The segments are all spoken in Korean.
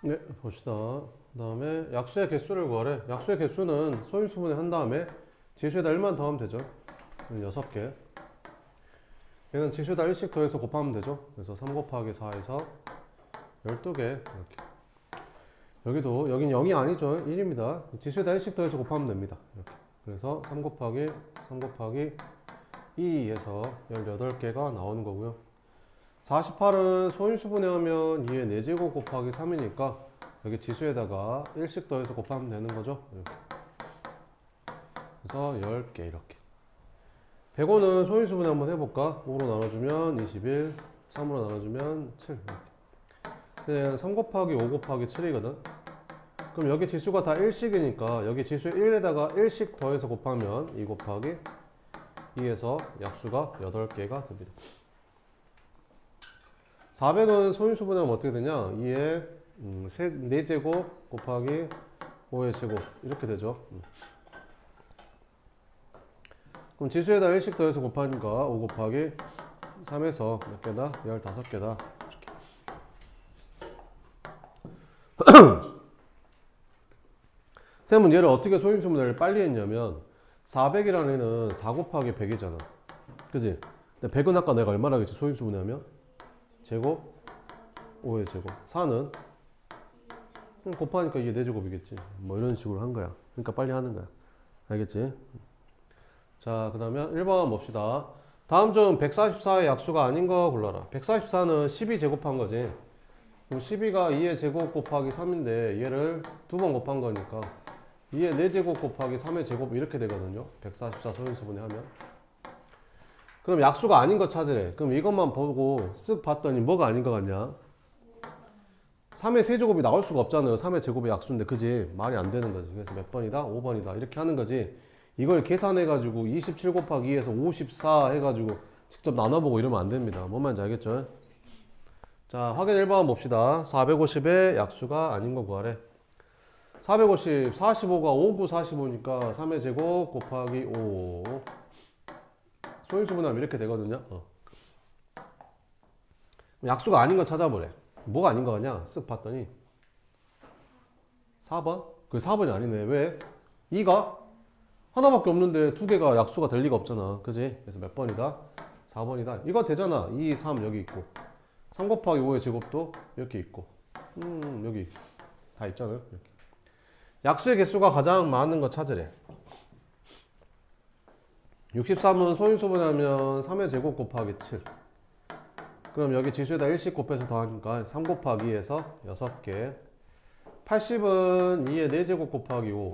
네, 봅시다. 그 다음에 약수의 개수를 구하래. 약수의 개수는 소인수분해 한 다음에 지수에다 1만 더하면 되죠. 6개. 얘는 지수에다 1씩 더해서 곱하면 되죠. 그래서 3 곱하기 4에서 12개. 이렇게. 여기도, 여긴 0이 아니죠. 1입니다. 지수에다 1씩 더해서 곱하면 됩니다. 이렇게. 그래서 3 곱하기 2에서 18개가 나오는 거고요. 48은 소인수분해하면 2의 4제곱 곱하기 3이니까 여기 지수에다가 1씩 더해서 곱하면 되는 거죠. 이렇게. 그래서 10개 이렇게. 105는 소인수분해 한번 해볼까? 5로 나눠주면 21, 3으로 나눠주면 7 이렇게. 3 곱하기 5 곱하기 7이거든. 그럼 여기 지수가 다 1씩이니까 여기 지수 1에다가 1씩 더해서 곱하면 2 곱하기 2에서 약수가 8개가 됩니다. 400은 소인수분해하면 어떻게 되냐? 2의 4제곱 곱하기 5의 제곱 이렇게 되죠. 그럼 지수에다 1씩 더해서 곱하니까 5 곱하기 3에서 몇 개다? 15개다. 쌤은 얘를 어떻게 소인수분해를 빨리 했냐면 400이라는 애는 4 곱하기 100이잖아. 그지? 근데 100은 아까 내가 얼마나 했지? 소인수분해하면? 제곱 5의 제곱 4는 곱하니까 이게 4제곱이겠지. 뭐 이런 식으로 한 거야. 그러니까 빨리 하는 거야. 알겠지? 자, 그 다음에 1번 봅시다. 다음 중 144의 약수가 아닌 거 골라라. 144는 12 제곱한 거지. 그럼 12가 2의 제곱 곱하기 3인데 얘를 두 번 곱한 거니까 2의 4제곱 곱하기 3의 제곱 이렇게 되거든요. 144 소인수분해 하면. 그럼 약수가 아닌 거 찾으래. 그럼 이것만 보고 쓱 봤더니 뭐가 아닌 거 같냐? 3의 세제곱이 나올 수가 없잖아요. 3의 제곱이 약수인데 그지? 말이 안 되는 거지. 그래서 몇 번이다? 5번이다. 이렇게 하는 거지. 이걸 계산해가지고 27 곱하기 2에서 54 해가지고 직접 나눠보고 이러면 안 됩니다. 뭔 말인지 알겠죠? 자, 확인 1번 봅시다. 450의 약수가 아닌 거 구하래. 450, 45가 5, 9, 45니까 3의 제곱 곱하기 5. 소인수분하면 이렇게 되거든요. 약수가 아닌 거 찾아보래. 뭐가 아닌 거 같냐? 쓱 봤더니 4번? 그 4번이 아니네. 왜? 2가 하나밖에 없는데 두 개가 약수가 될 리가 없잖아. 그지? 그래서 몇 번이다? 4번이다. 이거 되잖아. 2, 3 여기 있고 3 곱하기 5의 제곱도 이렇게 있고 여기 다 있잖아요. 이렇게. 약수의 개수가 가장 많은 거 찾으래. 63은 소인수분하면 3의 제곱 곱하기 7. 그럼 여기 지수에다 1씩 곱해서 더하니까 3 곱하기 2에서 6개. 80은 2의 4제곱 곱하기 5.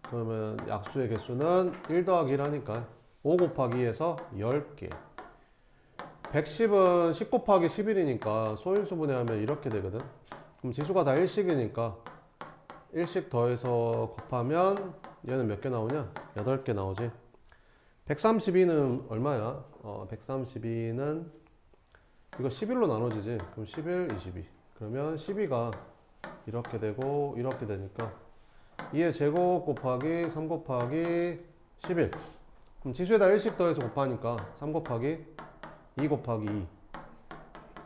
그러면 약수의 개수는 1 더하기 1하니까 5 곱하기 2에서 10개. 110은 10 곱하기 11이니까 소인수분해하면 이렇게 되거든. 그럼 지수가 다 1씩이니까 1씩 더해서 곱하면 얘는 몇 개 나오냐? 8개 나오지. 132는 얼마야? 132는 이거 11로 나눠지지. 그럼 11, 22. 그러면 12가 이렇게 되고 이렇게 되니까 2의 제곱 곱하기 3 곱하기 11. 그럼 지수에다 1씩 더해서 곱하니까 3 곱하기 2 곱하기 2.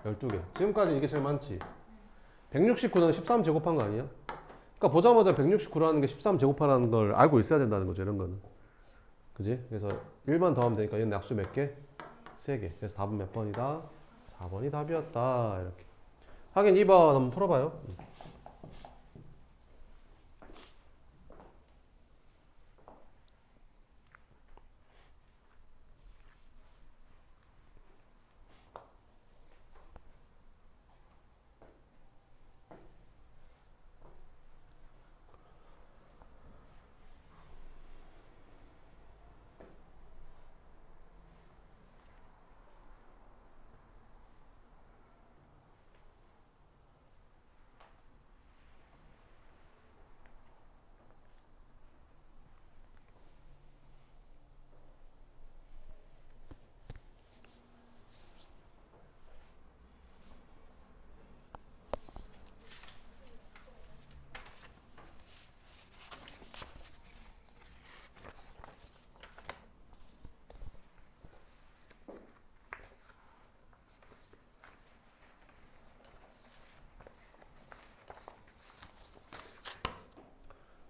12개. 지금까지 이게 제일 많지. 169는 13 제곱한 거 아니야? 그러니까 보자마자 169라는 게 13 제곱하라는 걸 알고 있어야 된다는 거죠. 이런 거는. 그지? 그래서 1만 더하면 되니까 얘는 약수 몇 개? 3개. 그래서 답은 몇 번이다? 4번이 답이었다. 이렇게. 확인 2번 한번 풀어봐요.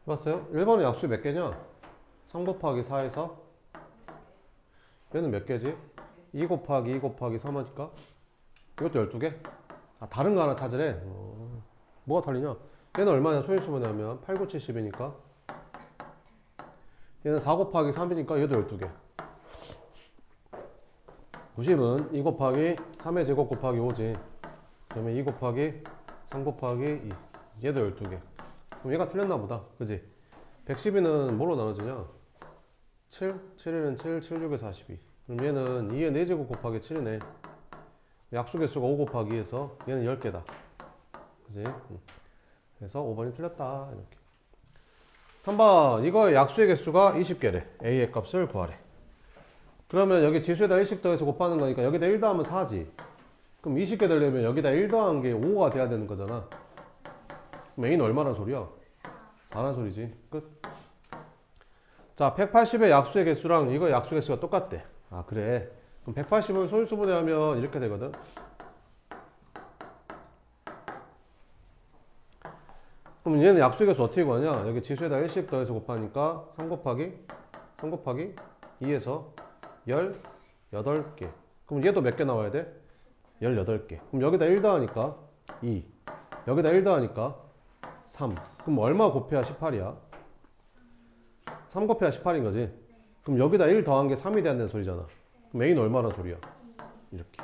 해봤어요? 1번은 약수이 몇 개냐? 3 곱하기 4에서 얘는 몇 개지? 2 곱하기 2 곱하기 3 하니까 이것도 12개? 아, 다른 거 하나 찾으래. 뭐가 달리냐? 얘는 얼마냐? 소인수분해하면 8, 9, 70이니까 얘는 4 곱하기 3이니까 얘도 12개. 90은 2 곱하기 3의 제곱 곱하기 5지. 그러면 2 곱하기 3 곱하기 2. 얘도 12개. 그럼 얘가 틀렸나 보다. 그지? 112는 뭘로 나눠지냐? 7, 7에는 7, 7, 6에 42. 그럼 얘는 2의 4제곱 곱하기 7이네. 약수 개수가 5 곱하기 2에서 얘는 10개다. 그지? 그래서 5번이 틀렸다. 이렇게. 3번. 이거의 약수의 개수가 20개래. A의 값을 구하래. 그러면 여기 지수에다 1씩 더해서 곱하는 거니까 여기다 1 더하면 4지. 그럼 20개 되려면 여기다 1 더한 게 5가 돼야 되는 거잖아. 그럼 A는 얼마란 소리야? 4란 소리지. 끝. 자, 180의 약수의 개수랑 이거 약수의 개수가 똑같대. 아, 그래. 그럼 180을 소인수분해하면 이렇게 되거든. 그럼 얘는 약수의 개수 어떻게 구하냐? 여기 지수에다 1씩 더해서 곱하니까 3 곱하기 2에서 18개. 그럼 얘도 몇 개 나와야 돼? 18개. 그럼 여기다 1 더하니까 2. 여기다 1 더하니까 3. 그럼 얼마 곱해야 18이야? 3 곱해야 18인 거지. 그럼 여기다 1 더한 게 3이 돼야 되는 소리잖아. 그럼 A는 얼마나 소리야? 이렇게.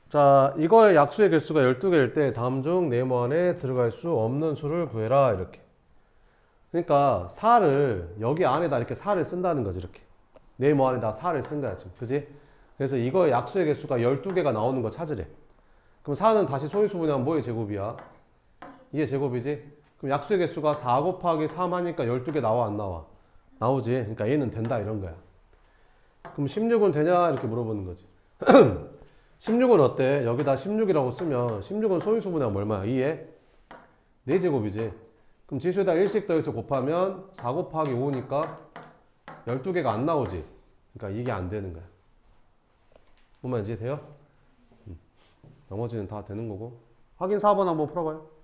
자, 이거의 약수의 개수가 12개일 때 다음 중 네모 안에 들어갈 수 없는 수를 구해라. 이렇게. 그러니까 4를 여기 안에다 이렇게 4를 쓴다는 거지. 이렇게. 네모 안에다 4를 쓴 거야 지금. 그지? 그래서 이거의 약수의 개수가 12개가 나오는 거 찾으래. 그럼 4는 다시 소인수분해하면 뭐의 제곱이야? 2의 제곱이지? 그럼 약수의 개수가 4 곱하기 3 하니까 12개 나와 안 나와? 나오지. 그러니까 얘는 된다 이런 거야. 그럼 16은 되냐? 이렇게 물어보는 거지. 16은 어때? 여기다 16이라고 쓰면 16은 소인수분해하면 얼마야? 2의 4제곱이지. 그럼 지수에다 1씩 더해서 곱하면 4 곱하기 5니까 12개가 안 나오지. 그러니까 이게 안 되는 거야. 뭐만 이제 돼요? 나머지는 다 되는 거고. 확인 4번 한번 풀어봐요.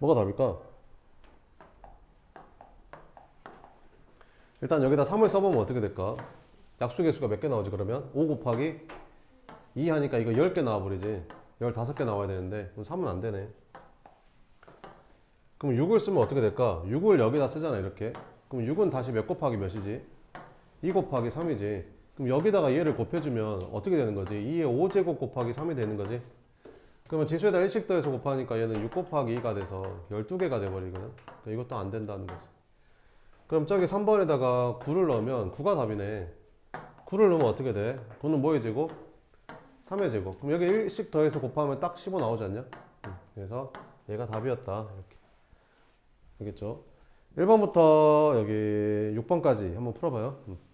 뭐가 답일까? 일단 여기다 3을 써보면 어떻게 될까? 약수 개수가 몇 개 나오지 그러면? 5 곱하기 2 하니까 이거 10개 나와버리지. 15개 나와야 되는데 그럼 3은 안 되네. 그럼 6을 쓰면 어떻게 될까? 6을 여기다 쓰잖아 이렇게. 그럼 6은 다시 몇 곱하기 몇이지? 2 곱하기 3이지. 그럼 여기다가 얘를 곱해주면 어떻게 되는 거지? 2의 5제곱 곱하기 3이 되는 거지. 그러면 지수에다 1씩 더해서 곱하니까 얘는 6 곱하기 2가 돼서 12개가 돼버리거든. 그러니까 이것도 안 된다는 거지. 그럼 저기 3번에다가 9를 넣으면 9가 답이네. 9를 넣으면 어떻게 돼? 9는 뭐의 제곱? 3의 제곱. 그럼 여기 1씩 더해서 곱하면 딱 15 나오지 않냐? 그래서 얘가 답이었다. 이렇게. 알겠죠? 1번부터 여기 6번까지 한번 풀어봐요.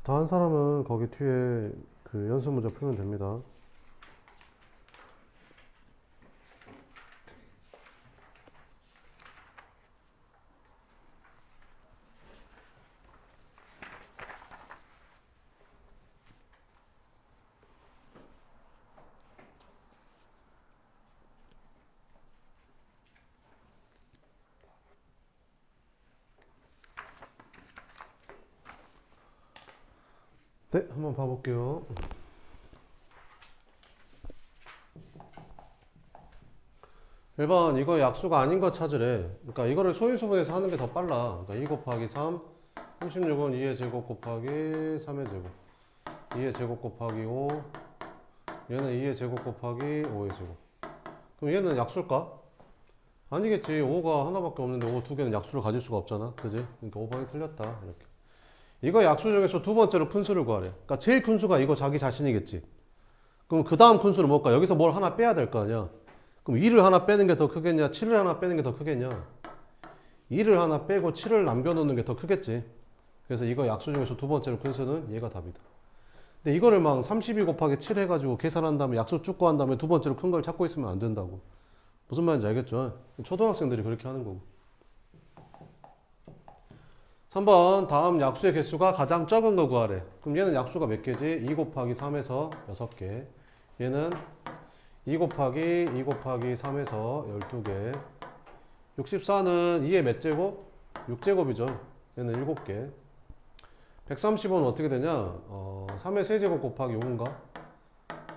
더 한 사람은 거기 뒤에 그 연습 문제 풀면 됩니다. 네, 한번 봐볼게요. 1번 이거 약수가 아닌 거 찾으래. 그러니까 이거를 소인수분해서 하는 게 더 빨라. 그러니까 2 곱하기 3, 36은 2의 제곱 곱하기 3의 제곱, 2의 제곱 곱하기 5, 얘는 2의 제곱 곱하기 5의 제곱. 그럼 얘는 약수일까? 아니겠지. 5가 하나밖에 없는데 5 두 개는 약수를 가질 수가 없잖아. 그지? 그러니까 5번이 틀렸다. 이렇게. 이거 약수 중에서 두 번째로 큰 수를 구하래. 그러니까 제일 큰 수가 이거 자기 자신이겠지. 그럼 그 다음 큰 수는 뭘까? 여기서 뭘 하나 빼야 될 거 아니야. 그럼 2를 하나 빼는 게 더 크겠냐? 7을 하나 빼는 게 더 크겠냐? 2를 하나 빼고 7을 남겨놓는 게 더 크겠지. 그래서 이거 약수 중에서 두 번째로 큰 수는 얘가 답이다. 근데 이거를 막 32 곱하기 7 해가지고 계산한 다음에 약수 쭉 구한 다음에 두 번째로 큰 걸 찾고 있으면 안 된다고. 무슨 말인지 알겠죠? 초등학생들이 그렇게 하는 거고. 3번 다음 약수의 개수가 가장 적은 거 구하래. 그럼 얘는 약수가 몇 개지? 2 곱하기 3에서 6개. 얘는 2 곱하기 2 곱하기 3에서 12개. 64는 2의 몇 제곱? 6제곱이죠. 얘는 7개. 135는 어떻게 되냐? 3의 세제곱 곱하기 5인가?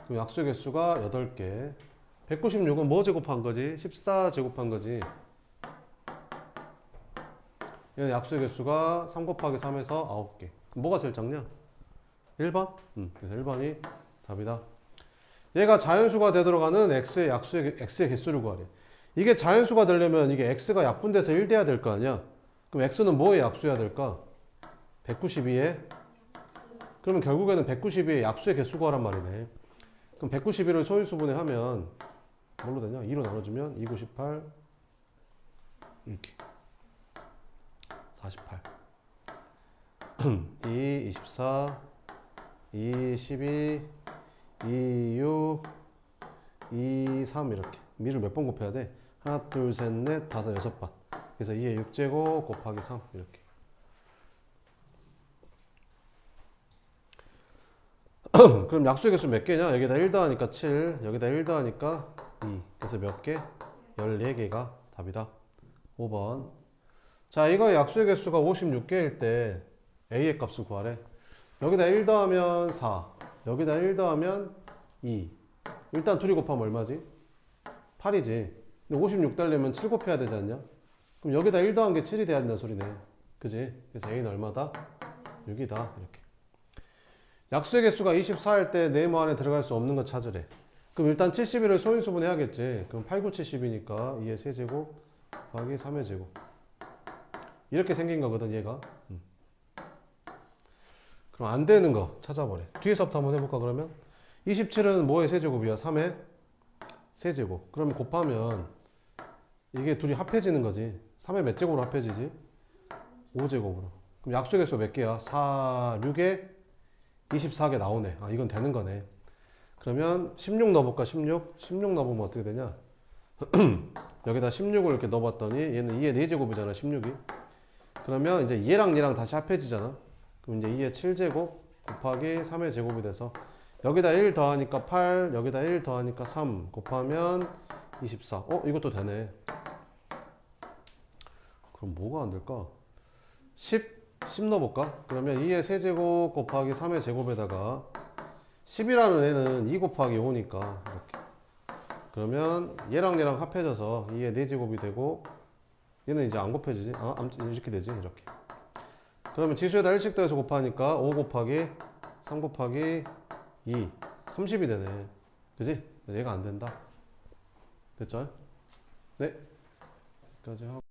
그럼 약수의 개수가 8개. 196은 뭐 제곱한 거지? 14 제곱한 거지. 얘는 약수의 개수가 3 곱하기 3에서 9개. 그럼 뭐가 제일 작냐? 1번? 그래서 1번이 답이다. 얘가 자연수가 되도록 하는 x의 x의 개수를 구하래. 이게 자연수가 되려면 이게 x가 약분돼서 1 돼야 될 거 아니야? 그럼 x는 뭐의 약수여야 될까? 192에? 그러면 결국에는 192의 약수의 개수 구하란 말이네. 그럼 191을 소인수분해 하면 뭘로 되냐? 2로 나눠주면 2, 98 이렇게 48 2, 24 2, 12 2, 6 2, 3 이렇게 미를 몇 번 곱해야 돼? 하나, 둘, 셋, 넷, 다섯, 여섯 번. 그래서 2의 6제곱 곱하기 3 이렇게. 그럼 약수의 개수 몇 개냐? 여기다 1 더하니까 7, 여기다 1 더하니까 2. 그래서 몇 개? 14개가 답이다. 5번. 자, 이거 약수의 개수가 56개일 때 a의 값을 구하래. 여기다 1 더하면 4, 여기다 1 더하면 2. 일단 둘이 곱하면 얼마지? 8이지. 근데 56 되려면 7 곱해야 되지 않냐? 그럼 여기다 1 더한 게 7이 돼야 된다는 소리네. 그지? 그래서 a는 얼마다? 6이다. 이렇게. 약수의 개수가 24일 때 네모 안에 들어갈 수 없는 거 찾으래. 그럼 일단 71을 소인수분 해야겠지. 그럼 8, 9, 70이니까 2의 세제곱 곱하기 3의 제곱. 이렇게 생긴 거거든, 얘가. 그럼 안 되는 거 찾아보래. 뒤에서부터 한번 해볼까, 그러면? 27은 뭐의 세제곱이야? 3의 세제곱. 그러면 곱하면 이게 둘이 합해지는 거지. 3의 몇 제곱으로 합해지지? 5제곱으로. 그럼 약수의 개수 몇 개야? 4, 6에 24개 나오네. 아, 이건 되는 거네. 그러면 16 넣어볼까? 16? 16 넣어보면 어떻게 되냐? 여기다 16을 이렇게 넣어봤더니 얘는 2의 4제곱이잖아, 16이. 그러면 이제 얘랑 얘랑 다시 합해지잖아. 그럼 이제 2의 7제곱 곱하기 3의 제곱이 돼서 여기다 1 더하니까 8, 여기다 1 더하니까 3 곱하면 24. 이것도 되네. 그럼 뭐가 안 될까? 10 넣어볼까? 그러면 2의 세제곱 곱하기 3의 제곱에다가 10이라는 애는 2 곱하기 5니까 이렇게. 그러면 얘랑 얘랑 합해져서 2의 4제곱이 되고 얘는 이제 안 곱해지지? 이렇게 되지? 이렇게. 그러면 지수에다 1씩 더해서 곱하니까 5 곱하기 3 곱하기 2 30이 되네. 그지? 얘가 안 된다. 됐죠? 네. 여기까지 하고